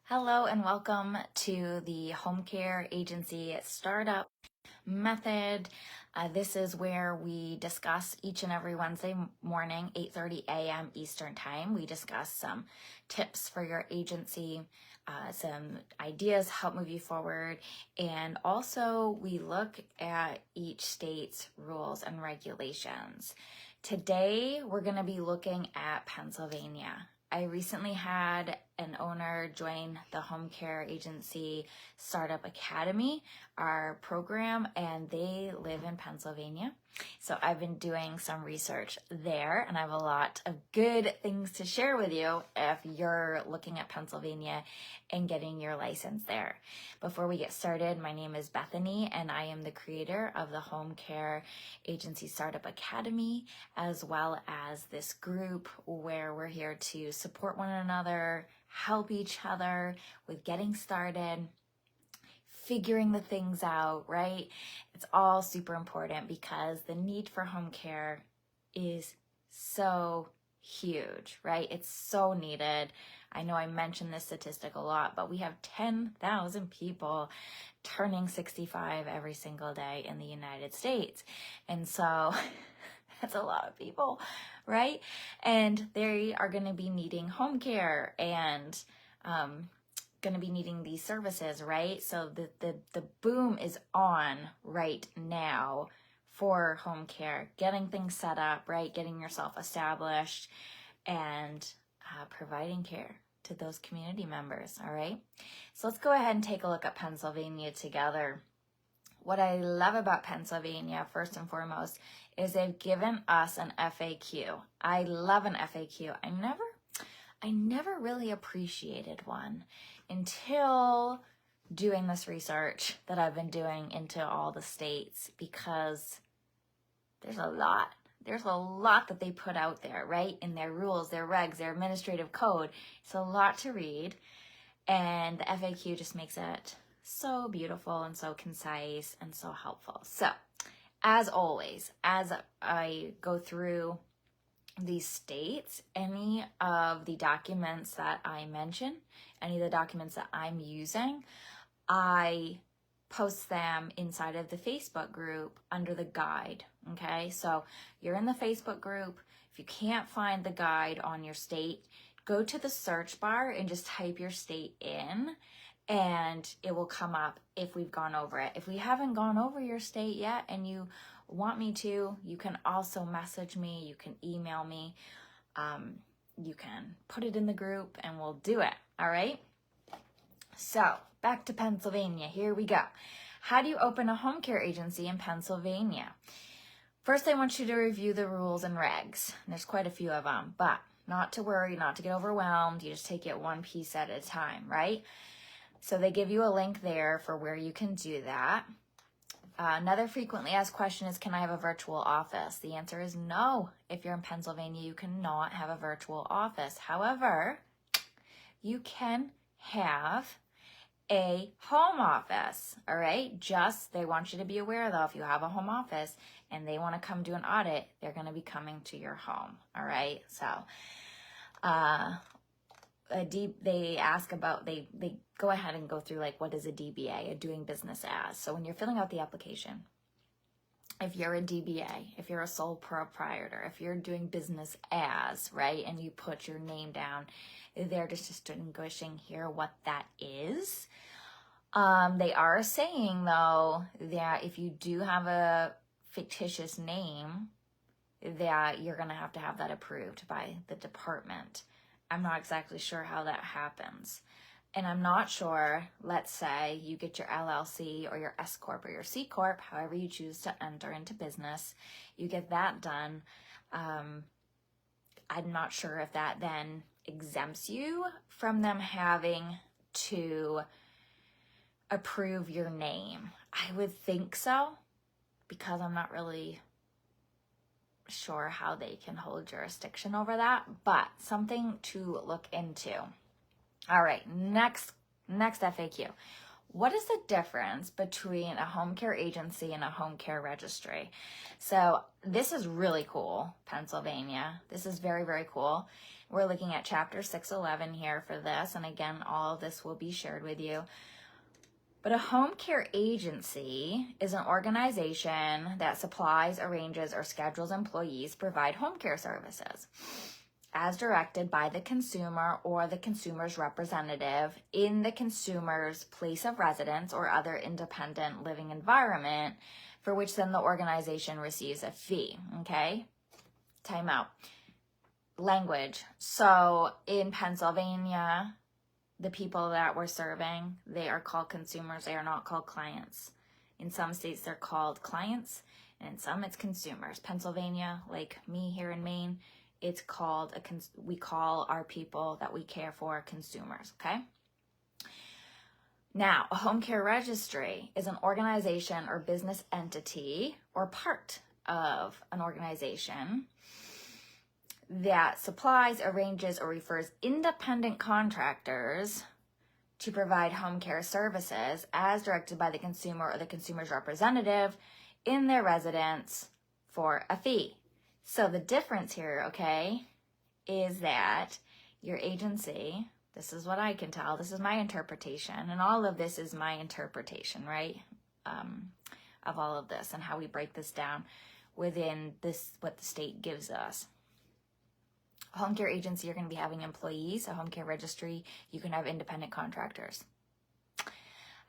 Hello and welcome to the Home Care Agency Startup Method. This is where we discuss each and every Wednesday morning, 8:30 a.m. Eastern Time. We discuss some tips for your agency, some ideas help move you forward, and also we look at each state's rules and regulations. Today, we're going to be looking at Pennsylvania. I recently had an owner join the Home Care Agency Startup Academy, our program, and they live in Pennsylvania. So I've been doing some research there, and I have a lot of good things to share with you if you're looking at Pennsylvania and getting your license there. Before we get started, my name is Bethany, and I am the creator of the Home Care Agency Startup Academy, as well as this group where we're here to support one another, help each other with getting started, figuring the things out, right? It's all super important because the need for home care is so huge, right? It's so needed. I know I mention this statistic a lot, but we have 10,000 people turning 65 every single day in the United States. And so that's a lot of people, right? And they are going to be needing home care and going to be needing these services, right? So the boom is on right now for home care, getting things set up, right? Getting yourself established and providing care to those community members, all right? So let's go ahead and take a look at Pennsylvania together. What I love about Pennsylvania, first and foremost, is they've given us an FAQ. I love an FAQ. I never really appreciated one until doing this research that I've been doing into all the states, because there's a lot. There's a lot that they put out there, right? In their rules, their regs, their administrative code. It's a lot to read, and the FAQ just makes it so beautiful and so concise and so helpful. So, as always, as I go through these states, any of the documents that I mention, any of the documents that I'm using, I post them inside of the Facebook group under the guide, okay? So you're in the Facebook group. If you can't find the guide on your state, go to the search bar and just type your state in, and it will come up if we've gone over it. If we haven't gone over your state yet and you want me to, you can also message me, you can email me, you can put it in the group and we'll do it, all right? So back to Pennsylvania, here we go. How do you open a home care agency in Pennsylvania? First, I want you to review the rules and regs. There's quite a few of them, but not to worry, not to get overwhelmed. You just take it one piece at a time, right? So they give you a link there for where you can do that. Another frequently asked question is, can I have a virtual office? The answer is no. If you're in Pennsylvania, you cannot have a virtual office. However, you can have a home office, all right? Just, they want you to be aware though, if you have a home office and they want to come do an audit, they're going to be coming to your home, all right? So, they ask about, they go ahead and go through like, what is a DBA, a doing business as? So when you're filling out the application, if you're a DBA, if you're a sole proprietor, if you're doing business as, right, and you put your name down, they're just distinguishing here what that is. They are saying though that if you do have a fictitious name, that you're going to have that approved by the department. I'm not exactly sure how that happens. And I'm not sure, let's say you get your LLC or your S Corp or your C Corp, however you choose to enter into business, you get that done. I'm not sure if that then exempts you from them having to approve your name. I would think so, because I'm not really sure how they can hold jurisdiction over that, but something to look into. All right, next FAQ. what is the difference between a home care agency and a home care registry? So this is really cool, Pennsylvania. This is very, very cool. We're looking at Chapter 611 here for this. And again, all of this will be shared with you. But a home care agency is an organization that supplies, arranges, or schedules employees to provide home care services as directed by the consumer or the consumer's representative in the consumer's place of residence or other independent living environment, for which then the organization receives a fee. Okay? Time out. Language. So in Pennsylvania, the people that we're serving, they are called consumers. They are not called clients. In some states, they're called clients, and in some, it's consumers. Pennsylvania, like me here in Maine, it's called, we call our people that we care for consumers, okay? Now, a home care registry is an organization or business entity or part of an organization that supplies, arranges, or refers independent contractors to provide home care services as directed by the consumer or the consumer's representative in their residence for a fee. So the difference here, okay, is that your agency, this is what I can tell, this is my interpretation, and all of this is my interpretation, right, of all of this and how we break this down within this, what the state gives us. A home care agency, you're going to be having employees. A home care registry, you can have independent contractors.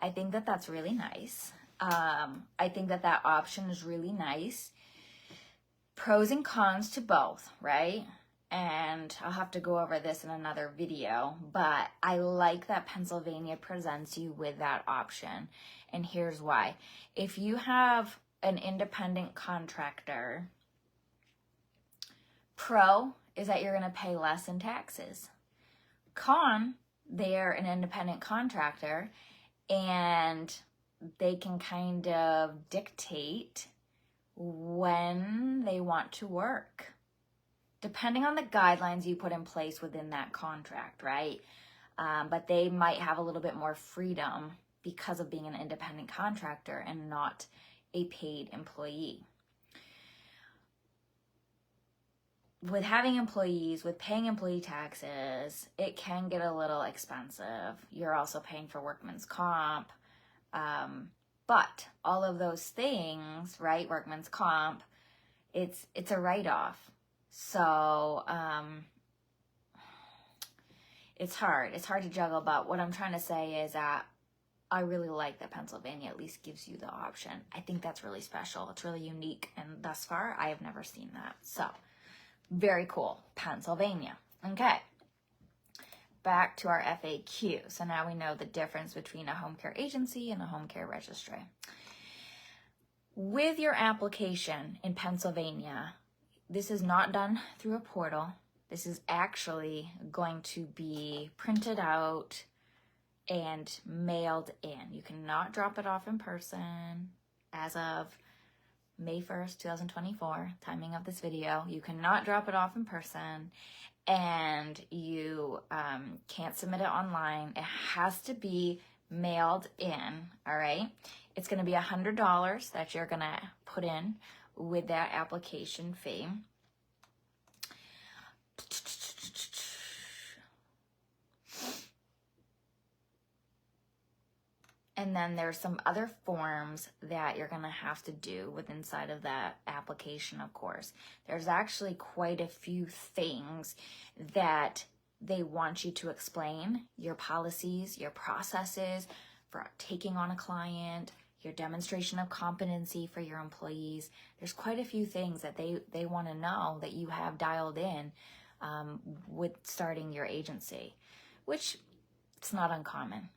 I think that that's really nice. I think that that option is really nice. Pros and cons to both, right? And I'll have to go over this in another video, but I like that Pennsylvania presents you with that option. And here's why. If you have an independent contractor, pro is that you're going to pay less in taxes. Con, they're an independent contractor and they can kind of dictate when they want to work, depending on the guidelines you put in place within that contract, right? But they might have a little bit more freedom because of being an independent contractor and not a paid employee. With having employees, with paying employee taxes, it can get a little expensive. You're also paying for workman's comp. But all of those things, right, workman's comp, it's a write-off. So it's hard. It's hard to juggle, but what I'm trying to say is that I really like that Pennsylvania at least gives you the option. I think that's really special. It's really unique, and thus far, I have never seen that. So very cool, Pennsylvania. Okay, back to our FAQ. So now we know the difference between a home care agency and a home care registry. With your application in Pennsylvania, this is not done through a portal. This is actually going to be printed out and mailed in. You cannot drop it off in person as of May 1st, 2024, timing of this video. You cannot drop it off in person, and you can't submit it online. It has to be mailed in, all right? It's going to be $100 that you're going to put in with that application fee. And then there's some other forms that you're going to have to do with inside of that application, of course. There's actually quite a few things that they want you to explain, your policies, your processes for taking on a client, your demonstration of competency for your employees. There's quite a few things that they want to know that you have dialed in with starting your agency, which it's not uncommon.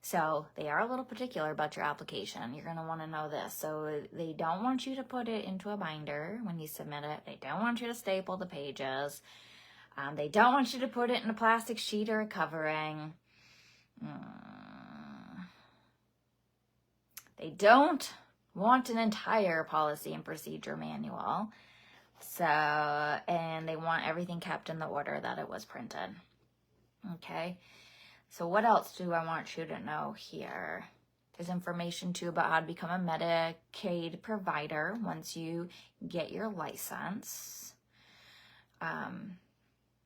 So they are a little particular about your application. You're going to want to know this. So they don't want you to put it into a binder when you submit it. They don't want you to staple the pages. They don't want you to put it in a plastic sheet or a covering. They don't want an entire policy and procedure manual. So, and they want everything kept in the order that it was printed. Okay. So what else do I want you to know here? There's information too about how to become a Medicaid provider once you get your license.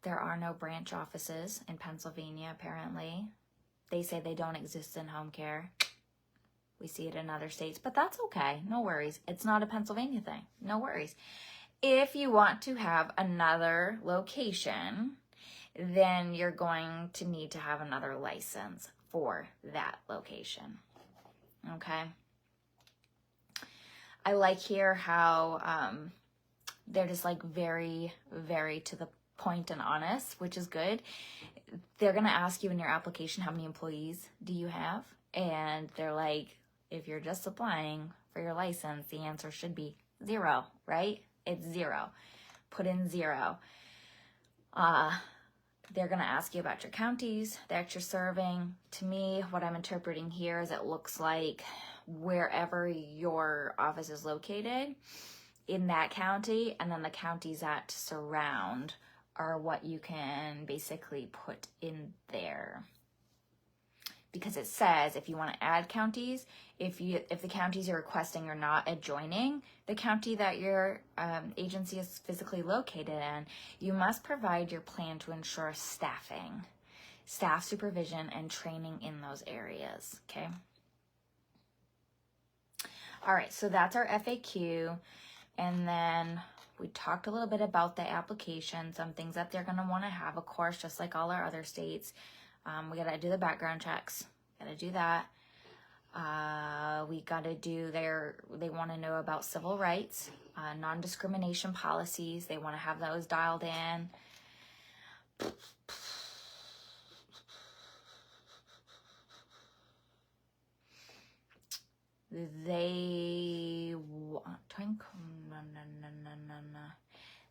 There are no branch offices in Pennsylvania, apparently. They say they don't exist in home care. We see it in other states, but that's okay. No worries. It's not a Pennsylvania thing. No worries. If you want to have another location, then you're going to need to have another license for that location. Okay? I like here how they're just like very, very to the point and honest, which is good. They're going to ask you in your application, how many employees do you have? And they're like, if you're just applying for your license, the answer should be 0, right? It's 0. Put in 0. They're going to ask you about your counties that you're serving. To me, what I'm interpreting here is it looks like wherever your office is located in that county, and then the counties that surround are what you can basically put in there. Because it says if you want to add counties, if the counties you're requesting are not adjoining the county that your agency is physically located in, you must provide your plan to ensure staffing, staff supervision, and training in those areas, okay? All right, so that's our FAQ. And then we talked a little bit about the application, some things that they're going to want to have, of course, just like all our other states. We got to do the background checks. Got to do that. We got to do they want to know about civil rights, non-discrimination policies. They want to have those dialed in.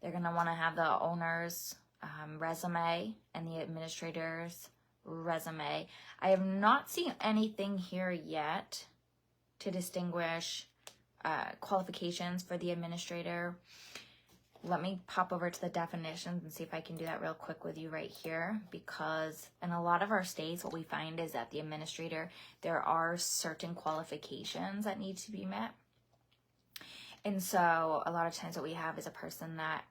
They're going to want to have the owner's resume and the administrator's resume. I have not seen anything here yet to distinguish qualifications for the administrator. Let me pop over to the definitions and see if I can do that real quick with you right here, because in a lot of our states, what we find is that the administrator, there are certain qualifications that need to be met. And so a lot of times what we have is a person that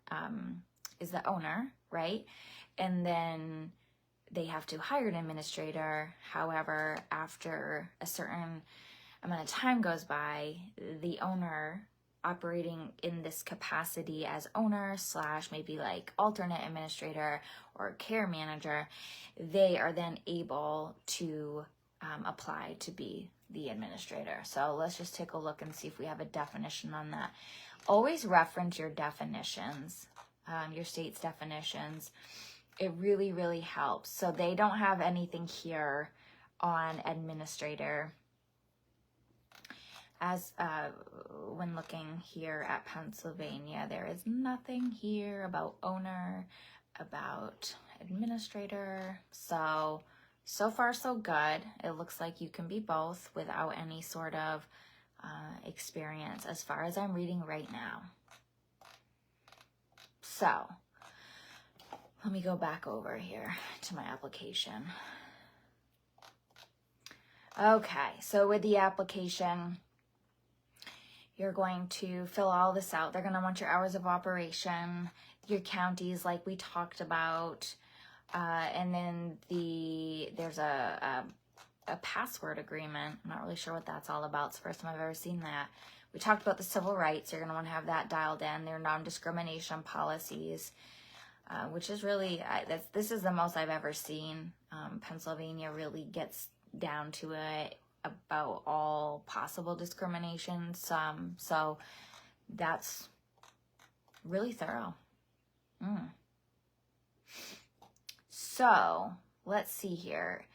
is the owner, right? And then they have to hire an administrator. However, after a certain amount of time goes by, the owner operating in this capacity as owner / maybe like alternate administrator or care manager, they are then able to apply to be the administrator. So let's just take a look and see if we have a definition on that. Always reference your definitions, your state's definitions. It really, really helps. So they don't have anything here on administrator. As when looking here at Pennsylvania, there is nothing here about owner, about administrator. So far so good. It looks like you can be both without any sort of experience as far as I'm reading right now. So let me go back over here to my application. Okay, so with the application, you're going to fill all this out. They're going to want your hours of operation, your counties like we talked about, and then there's a password agreement. I'm not really sure what that's all about. It's the first time I've ever seen that. We talked about the civil rights. You're going to want to have that dialed in. Their non-discrimination policies, which is really, this is the most I've ever seen. Pennsylvania really gets down to it about all possible discrimination. So that's really thorough. So let's see here.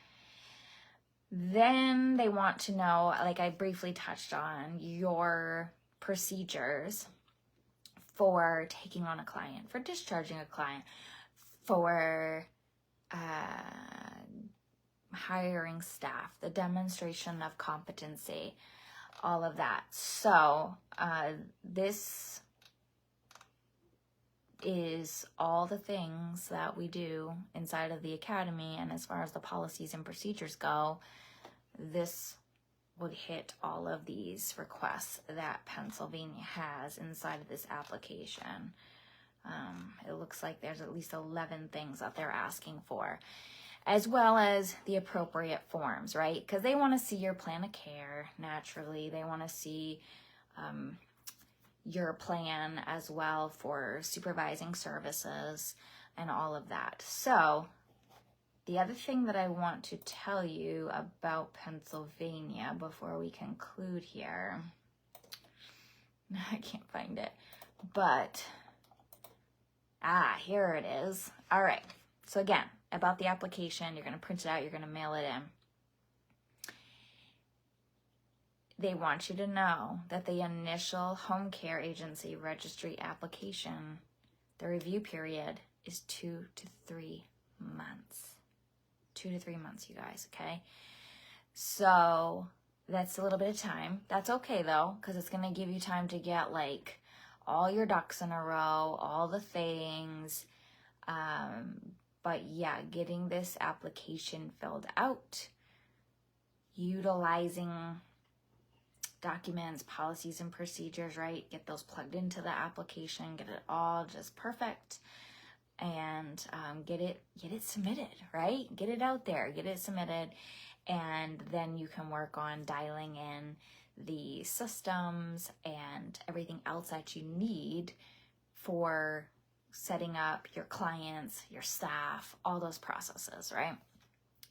Then they want to know, like I briefly touched on, your procedures for taking on a client, for discharging a client, for hiring staff, the demonstration of competency, all of that. So this is all the things that we do inside of the academy, and as far as the policies and procedures go, this would hit all of these requests that Pennsylvania has inside of this application. It looks like there's at least 11 things that they're asking for, as well as the appropriate forms, right? Because they want to see your plan of care, naturally. They want to see your plan as well for supervising services and all of that. So the other thing that I want to tell you about Pennsylvania before we conclude here, I can't find it, but, here it is. All right, so again, about the application, you're gonna print it out, you're gonna mail it in. They want you to know that the initial home care agency registry application, the review period is 2 to 3 months. 2 to 3 months, you guys, okay? So that's a little bit of time. That's okay though, because it's gonna give you time to get like all your ducks in a row, all the things. But yeah, getting this application filled out, utilizing documents, policies, and procedures, right? Get those plugged into the application, get it all just perfect, and get it submitted, right? Get it out there, get it submitted, and then you can work on dialing in the systems and everything else that you need for setting up your clients, your staff, all those processes, right?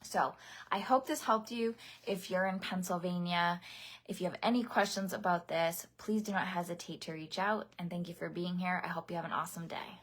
So I hope this helped you if you're in Pennsylvania. If you have any questions about this, please do not hesitate to reach out, and thank you for being here. I hope you have an awesome day.